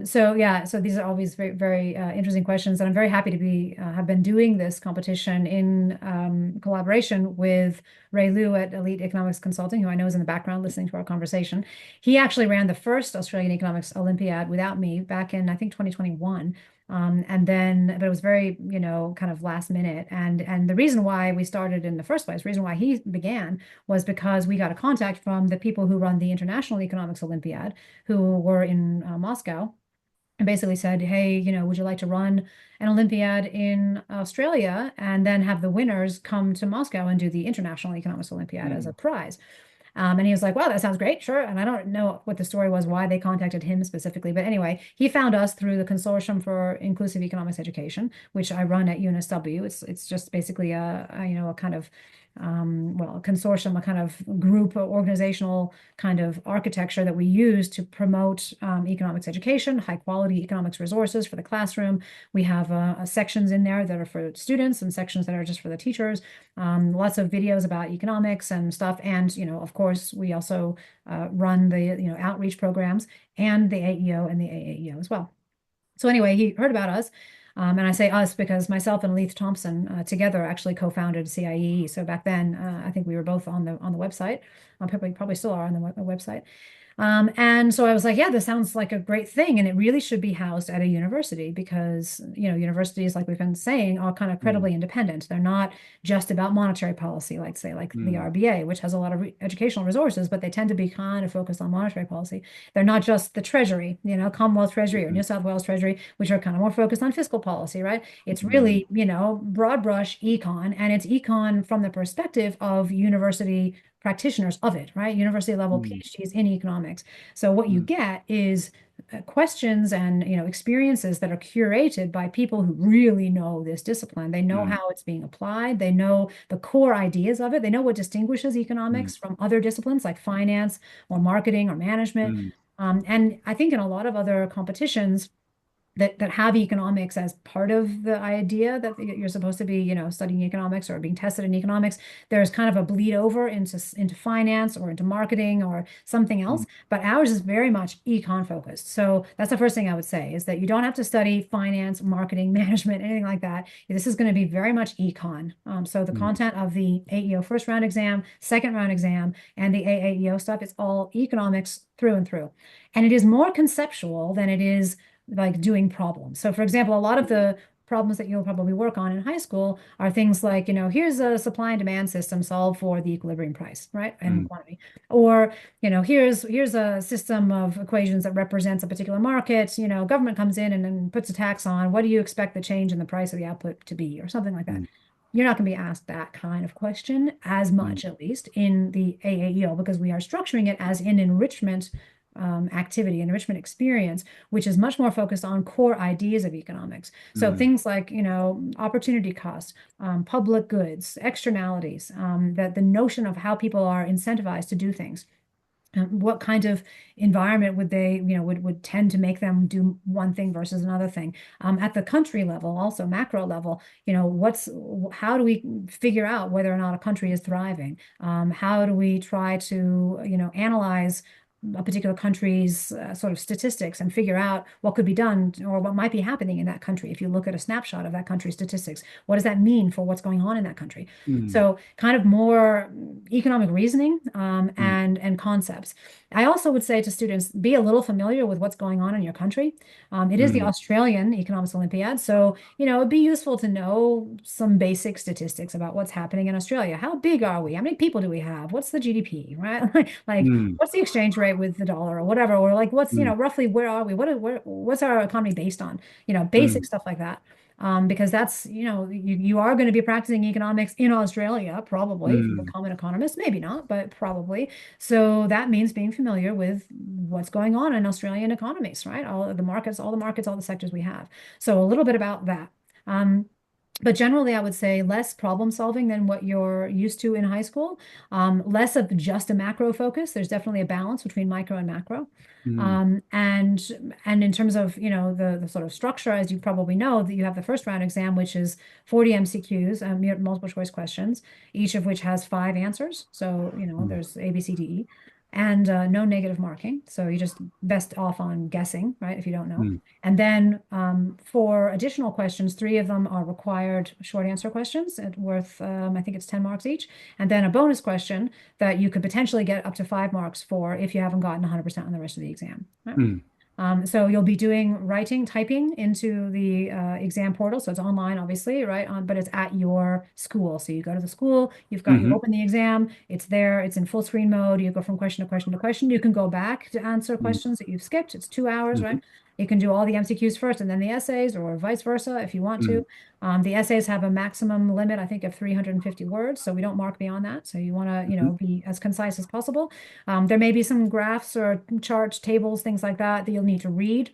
So yeah, so these are always very, very interesting questions, and I'm very happy to be have been doing this competition in collaboration with Ray Liu at Elite Economics Consulting, who I know is in the background listening to our conversation. He actually ran the first Australian Economics Olympiad without me back in, I think, 2021. And then, but it was very, kind of last minute. And the reason why we started in the first place, the reason why he began, was because we got a contact from the people who run the International Economics Olympiad, who were in Moscow, and basically said, hey, would you like to run an Olympiad in Australia and then have the winners come to Moscow and do the International Economics Olympiad as a Mm, prize? And he was like, wow, that sounds great. Sure. And I don't know what the story was, why they contacted him specifically. But anyway, he found us through the Consortium for Inclusive Economics Education, which I run at UNSW. It's just basically a kind of well, a consortium, a kind of group, organizational kind of architecture that we use to promote economics education, high quality economics resources for the classroom. We have sections in there that are for students and sections that are just for the teachers. Lots of videos about economics and stuff. And, of course, we also run the, outreach programs and the AEO and the AAEO as well. So anyway, he heard about us. And I say us because myself and Leith Thompson together actually co-founded CIEE. So back then, I think we were both on the website. Probably still are on the website. And so I was like, yeah, this sounds like a great thing. And it really should be housed at a university because, universities, like we've been saying, are kind of mm, credibly independent. They're not just about monetary policy, like say, like the mm, RBA, which has a lot of educational resources, but they tend to be kind of focused on monetary policy. They're not just the Treasury, Commonwealth Treasury or mm, New South Wales Treasury, which are kind of more focused on fiscal policy, right? It's mm, really, broad brush econ, and it's econ from the perspective of university practitioners of it, right? University level mm, PhDs in economics. So what you mm, get is questions and experiences that are curated by people who really know this discipline. They know mm, how it's being applied. They know the core ideas of it. They know what distinguishes mm, economics from other disciplines like finance or marketing or management. mm, And I think in a lot of other competitions, that have economics as part of the idea that you're supposed to be, studying economics or being tested in economics. There's kind of a bleed over into finance or into marketing or something else, mm, but ours is very much econ focused. So that's the first thing I would say is that you don't have to study finance, marketing, management, anything like that. This is going to be very much econ. So the mm, content of the AEO first round exam, second round exam, and the AAEO stuff, it's all economics through and through. And it is more conceptual than it is like doing problems. So for example, a lot of the problems that you'll probably work on in high school are things like, here's a supply and demand system solved for the equilibrium price, right? And mm, quantity. Or, here's a system of equations that represents a particular market. Government comes in and then puts a tax on. What do you expect the change in the price of the output to be, or something like that? mm, You're not going to be asked that kind of question as mm, much, at least in the AAEO, because we are structuring it as an enrichment activity, enrichment experience, which is much more focused on core ideas of economics. So mm, things like, opportunity cost, public goods, externalities, that the notion of how people are incentivized to do things. What kind of environment would they, would tend to make them do one thing versus another thing? At the country level, also macro level, how do we figure out whether or not a country is thriving? How do we try to, analyze a particular country's sort of statistics and figure out what could be done or what might be happening in that country? If you look at a snapshot of that country's statistics, what does that mean for what's going on in that country? mm, So kind of more economic reasoning mm, and concepts. I also would say to students, be a little familiar with what's going on in your country. It is the mm, Australian Economics Olympiad, so it'd be useful to know some basic statistics about what's happening in Australia. How big are we? How many people do we have? What's the GDP, right? Like, mm, what's the exchange rate with the dollar or whatever? Or like, what's mm, roughly where are we? What's our economy based on? Basic mm, stuff like that. Because that's, you are going to be practicing economics in Australia, probably, if you mm, become an economist, maybe not, but probably. So that means being familiar with what's going on in Australian economies, right? All the sectors we have. So a little bit about that. Um, but generally, I would say less problem solving than what you're used to in high school. Less of just a macro focus. There's definitely a balance between micro and macro. mm, And in terms of, the sort of structure, as you probably know, that you have the first round exam, which is 40 MCQs, multiple choice questions, each of which has 5 answers. So, mm, there's A, B, C, D, E, and no negative marking. So you just best off on guessing, right? If you don't know. mm, And then for additional questions, 3 of them are required short answer questions worth, I think it's 10 marks each. And then a bonus question that you could potentially get up to 5 marks for if you haven't gotten 100% on the rest of the exam. Right? mm, So you'll be doing writing, typing into the exam portal. So it's online, obviously, right? But it's at your school. So you go to the school, you mhm, open the exam, it's there, it's in full screen mode. You go from question to question to question. You can go back to answer mm, questions that you've skipped. It's 2 hours, right? mhm, You can do all the MCQs first and then the essays, or vice versa if you want mm, to. The essays have a maximum limit, I think, of 350 words. So we don't mark beyond that. So you want to, mhm, be as concise as possible. There may be some graphs or charts, tables, things like that that you'll need to read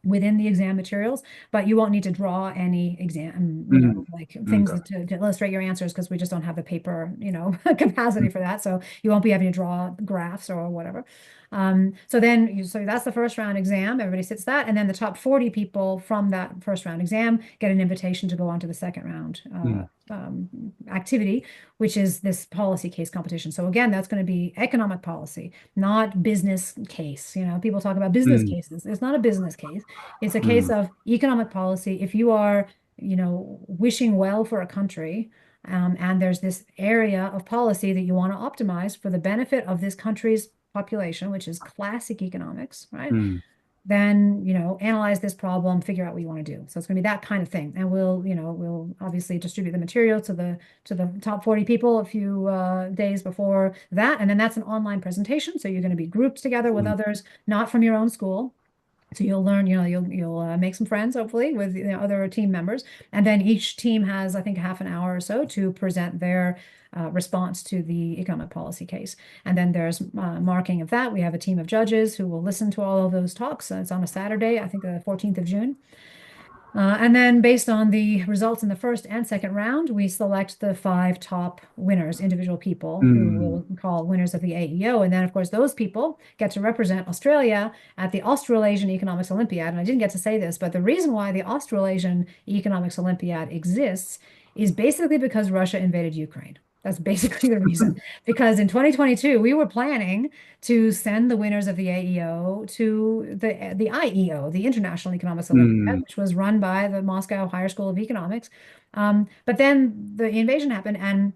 within the exam materials, but you won't need to draw any exam, mm, like things okay. to illustrate your answers because we just don't have the paper, capacity for that. So you won't be having to draw graphs or whatever. So that's the first round exam. Everybody sits that, and then the top 40 people from that first round exam get an invitation to go on to the second round Mm, activity, which is this policy case competition. So again, that's going to be economic policy, not business case. People talk about business mm, cases. It's not a business case. It's a case mm, of economic policy. If you are, wishing well for a country, and there's this area of policy that you want to optimize for the benefit of this country's population, which is classic economics, right? mm, Then, analyze this problem, figure out what you want to do. So it's going to be that kind of thing. And we'll obviously distribute the material to the top 40 people a few days before that. And then that's an online presentation. So you're going to be grouped together with mm, others, not from your own school. So you'll learn, you'll make some friends, hopefully, with other team members. And then each team has, I think, half an hour or so to present their response to the economic policy case. And then there's marking of that. We have a team of judges who will listen to all of those talks. It's on a Saturday, I think the 14th of June. And then based on the results in the first and second round, we select the five top winners, individual people who Mm. we'll call winners of the AEO. And then, of course, those people get to represent Australia at the Australasian Economics Olympiad. And I didn't get to say this, but the reason why the Australasian Economics Olympiad exists is basically because Russia invaded Ukraine. That's basically the reason. Because in 2022, we were planning to send the winners of the AEO to the IEO, the International Economics Olympiad, Mm. which was run by the Moscow Higher School of Economics. But then the invasion happened, and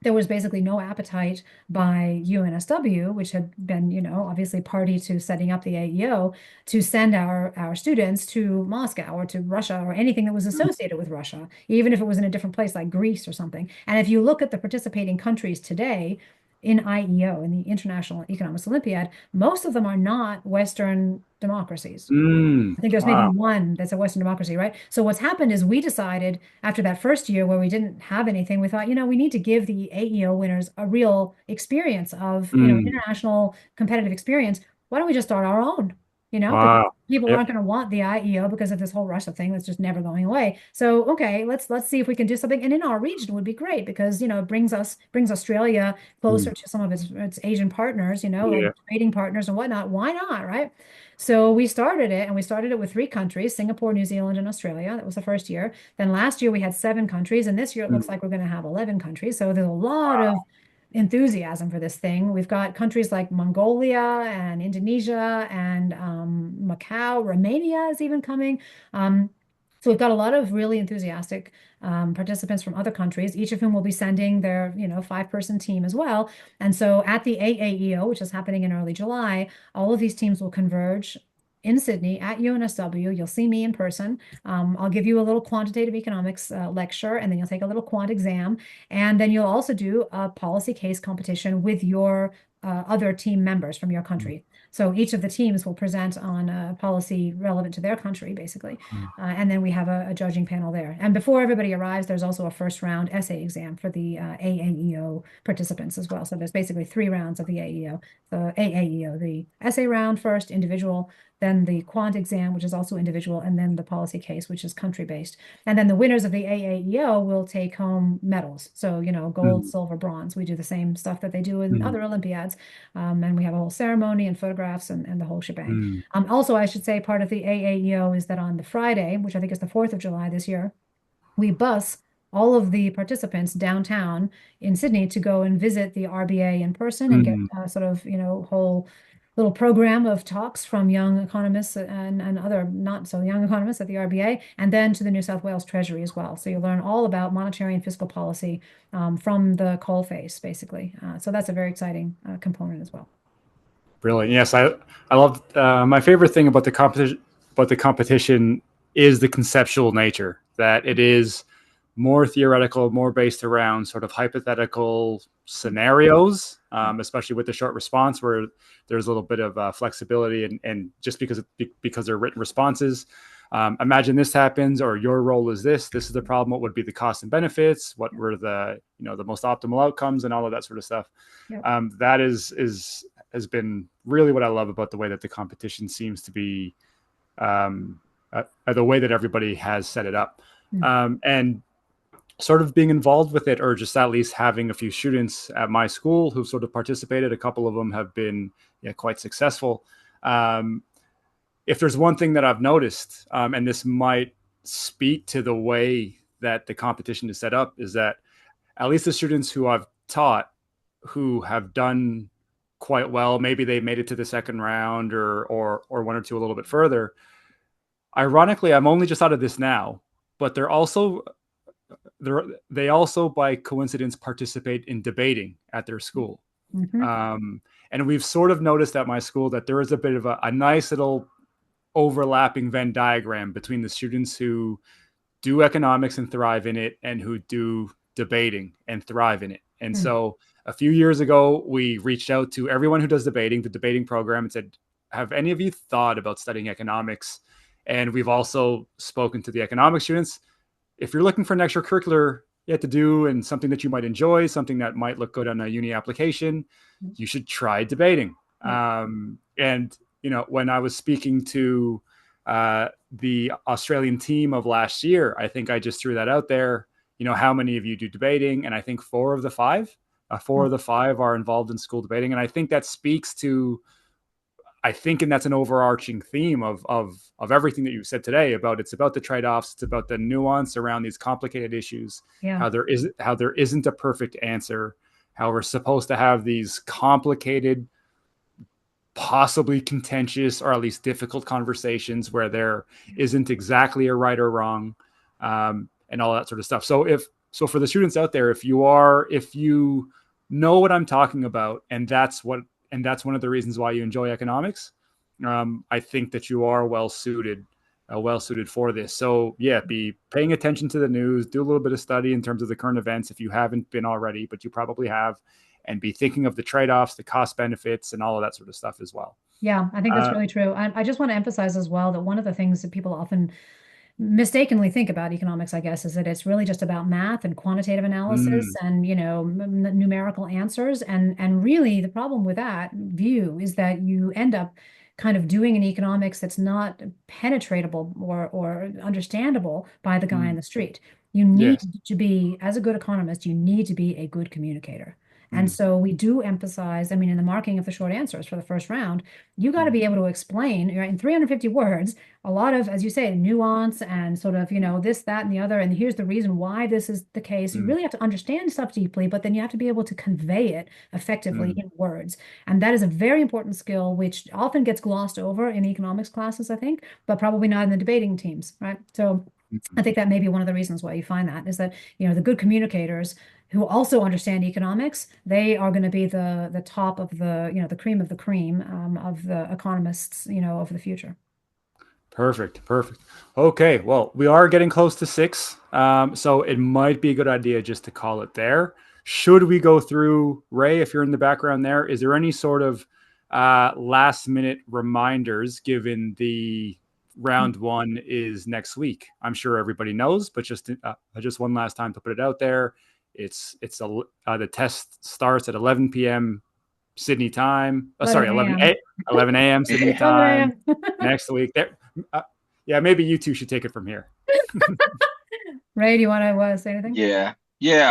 there was basically no appetite by UNSW, which had been, obviously party to setting up the AEO, to send our students to Moscow or to Russia or anything that was associated with Russia, even if it was in a different place like Greece or something. And if you look at the participating countries today, in IEO, in the International Economics Olympiad, most of them are not Western democracies. Mm. I think there's maybe Wow. one that's a Western democracy, right? So what's happened is we decided after that first year where we didn't have anything, we thought, we need to give the AEO winners a real experience of, Mm. international competitive experience. Why don't we just start our own? Because Wow. people Yep. aren't going to want the IEO because of this whole Russia thing that's just never going away. So, okay, let's see if we can do something. And in our region would be great because, it brings Australia Mm. closer to some of its Asian partners, like Yeah. trading partners and whatnot. Why not, right? So we started it, and we started it with three countries, Singapore, New Zealand, and Australia. That was the first year. Then last year we had seven countries, and this year it looks Mm. like we're going to have 11 countries. So there's a lot of enthusiasm for this thing. We've got countries like Mongolia and Indonesia and Macau, Romania is even coming. So we've got a lot of really enthusiastic participants from other countries, each of whom will be sending their, five-person team as well. And so at the AAEO, which is happening in early July, all of these teams will converge in Sydney at UNSW. You'll see me in person. I'll give you a little quantitative economics lecture, and then you'll take a little quant exam. And then you'll also do a policy case competition with your other team members from your Mm. country. So each of the teams will present on a policy relevant to their country, basically. Mm. And then we have a judging panel there. And before everybody arrives, there's also a first round essay exam for the AAEO participants as well. So there's basically three rounds of the AEO. The AAEO, the essay round first, individual, then the quant exam, which is also individual, and then the policy case, which is country based. And then the winners of the AAEO will take home medals. So, gold, Mm. silver, bronze. We do the same stuff that they do in Mm. other Olympiads. And we have a whole ceremony and photographs and the whole shebang. Mm. Also, I should say part of the AAEO is that on the Friday, which I think is the 4th of July this year, we bus all of the participants downtown in Sydney to go and visit the RBA in person and get Mm. sort of, whole little program of talks from young economists and other not so young economists at the RBA, and then to the New South Wales Treasury as well. So you learn all about monetary and fiscal policy from the coalface, basically. So that's a very exciting component as well. Brilliant. Yes, I love my favorite thing about the competition is the conceptual nature that it is more theoretical, more based around sort of hypothetical scenarios, especially with the short response where there's a little bit of flexibility and just because they're written responses. Imagine this happens, or your role is this. This is the problem. What would be the cost and benefits? What were the most optimal outcomes, and all of that sort of stuff. Yep. That has been really what I love about the way that the competition seems to be, the way that everybody has set it up, Mm. and sort of being involved with it, or just at least having a few students at my school who've sort of participated. A couple of them have been quite successful. If there's one thing that I've noticed, and this might speak to the way that the competition is set up, is that at least the students who I've taught who have done quite well, maybe they made it to the second round or one or two a little bit further. Ironically, I'm only just out of this now, but they also by coincidence participate in debating at their school. Mhm. And we've sort of noticed at my school that there is a bit of a nice little overlapping Venn diagram between the students who do economics and thrive in it and who do debating and thrive in it. And Mm. so a few years ago, we reached out to everyone who does debating, the debating program, and said, have any of you thought about studying economics? And we've also spoken to the economics students. If you're looking for an extracurricular yet to do and something that you might enjoy, something that might look good on a uni application, you should try debating. Yeah. And when I was speaking to the Australian team of last year, I think I just threw that out there. How many of you do debating? And I think four Oh, of the five are involved in school debating. And I think that speaks to, and that's an overarching theme of everything that you said today about it's about the trade-offs, it's about the nuance around these complicated issues, yeah. how there isn't a perfect answer, how we're supposed to have these complicated, possibly contentious or at least difficult conversations where there isn't exactly a right or wrong, and all that sort of stuff. So for the students out there, if you know what I'm talking about, and that's one of the reasons why you enjoy economics, I think that you are well suited for this. So yeah, be paying attention to the news, do a little bit of study in terms of the current events if you haven't been already, but you probably have, and be thinking of the trade-offs, the cost benefits, and all of that sort of stuff as well. Yeah, I think that's Uh, really true. I just want to emphasize as well that one of the things that people often mistakenly think about economics, I guess, is that it's really just about math and quantitative analysis mm, and, numerical answers. And really the problem with that view is that you end up kind of doing an economics that's not penetratable or understandable by the guy in mm, the street. You need yes. to be, as a good economist, you need to be a good communicator. And Mm, so we do emphasize, I mean, in the marking of the short answers for the first round, you got to mm, be able to explain, right, in 350 words a lot of, as you say, nuance and sort of, this, that, and the other. And here's the reason why this is the case. You mm, really have to understand stuff deeply, but then you have to be able to convey it effectively mm, in words. And that is a very important skill, which often gets glossed over in economics classes, I think, but probably not in the debating teams, right? So mm. I think that may be one of the reasons why you find that is that, the good communicators who also understand economics, they are going to be the top of the cream of the cream of the economists, of the future. Perfect. Perfect. Okay. Well, we are getting close to six. So it might be a good idea just to call it there. Should we go through, Ray, if you're in the background there, is there any sort of last minute reminders given the round one is next week? I'm sure everybody knows, but just one last time to put it out there. The test starts at 11 p.m. Sydney time. Oh, 11 sorry, a.m. 11 a.m. Sydney 11 time a.m. next week. Uh, yeah, maybe you two should take it from here. Ray, do you want to say anything? Yeah.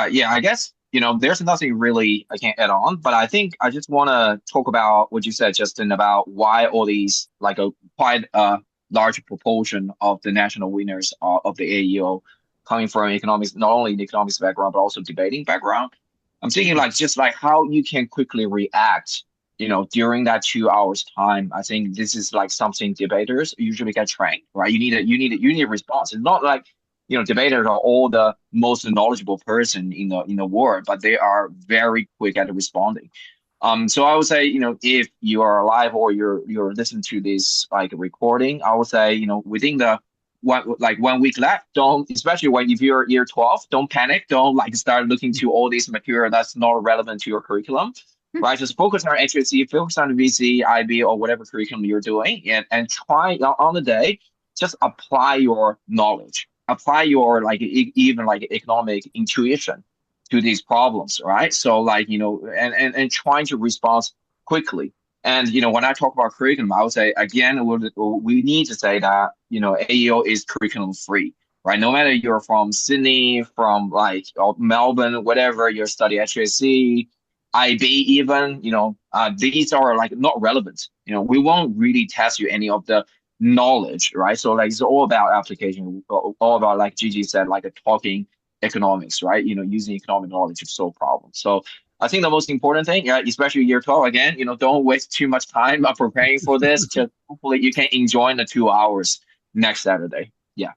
I guess, there's nothing really I can add on, but I think I just want to talk about what you said, Justin, about why all these, like a quite large proportion of the national winners of the AEO coming from economics, not only the economics background, but also debating background. I'm thinking like just like how you can quickly react, during that 2 hours time. I think this is like something debaters usually get trained, right? You need a response. It's not like debaters are all the most knowledgeable person in the world, but they are very quick at responding. So I would say, if you are alive or you're listening to this like recording, I would say, within the 1 week left, don't, especially when if you're year 12, don't panic, don't like start looking to all this material that's not relevant to your curriculum. Right, just focus on HSC, focus on VC, IB, or whatever curriculum you're doing, and try on the day, just apply your knowledge, apply your like even like economic intuition to these problems, right? So like and trying to respond quickly. And when I talk about curriculum, I would say again we need to say that AEO is curriculum free, right? No matter you're from Sydney, from like or Melbourne, whatever you study HSC, IB, even these are like not relevant. We won't really test you any of the knowledge, right? So like it's all about application, all about like Gigi said, like a talking economics, right? Using economic knowledge to solve problems. So I think the most important thing, yeah, especially year 12, again, don't waste too much time preparing for this. Just hopefully you can enjoy the 2 hours next Saturday. Yeah.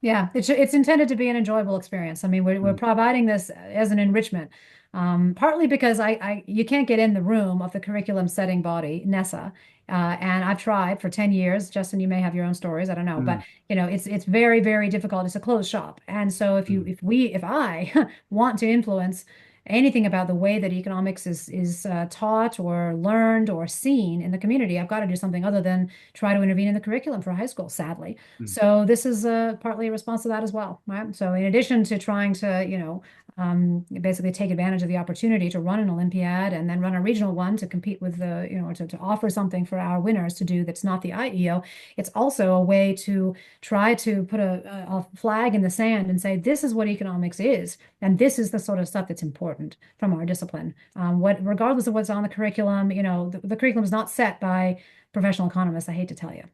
Yeah, it's intended to be an enjoyable experience. I mean, we're Mm, providing this as an enrichment, partly because you can't get in the room of the curriculum setting body, NESA, and I've tried for 10 years. Justin, you may have your own stories, I don't know, but mm, it's very, very difficult. It's a closed shop, and so mm, if I want to influence anything about the way that economics is taught or learned or seen in the community, I've got to do something other than try to intervene in the curriculum for high school, sadly. mm, So this is partly a response to that as well, right? So in addition to trying to, basically take advantage of the opportunity to run an Olympiad and then run a regional one to compete with the, to offer something for our winners to do that's not the IEO. It's also a way to try to put a flag in the sand and say, this is what economics is, and this is the sort of stuff that's important from our discipline. Regardless of what's on the curriculum, the curriculum is not set by professional economists, I hate to tell you.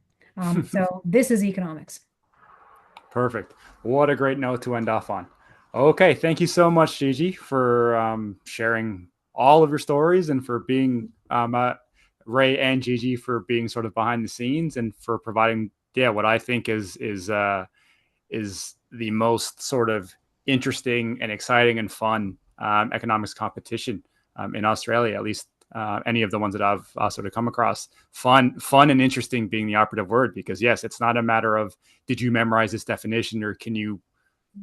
So this is economics. Perfect. What a great note to end off on. Okay, thank you so much, Gigi, for sharing all of your stories and for being Ray and Gigi for being sort of behind the scenes and for providing, what I think is the most sort of interesting and exciting and fun economics competition in Australia, at least any of the ones that I've sort of come across. Fun and interesting being the operative word, because yes, it's not a matter of did you memorize this definition or can you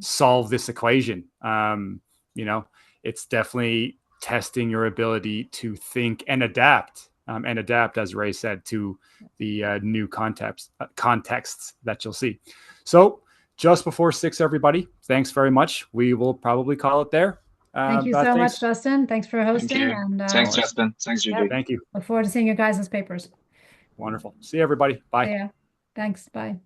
solve this equation. It's definitely testing your ability to think and adapt, as Ray said, to the new contexts that you'll see. So just before 6, everybody, thanks very much. We will probably call it there. Thank you so much, Justin. Thanks for Thank hosting. you. And Thanks, Justin. Thanks, Judy. Thank you. Look forward to seeing your guys' papers. Wonderful. See you, everybody. Bye. Yeah. Thanks. Bye.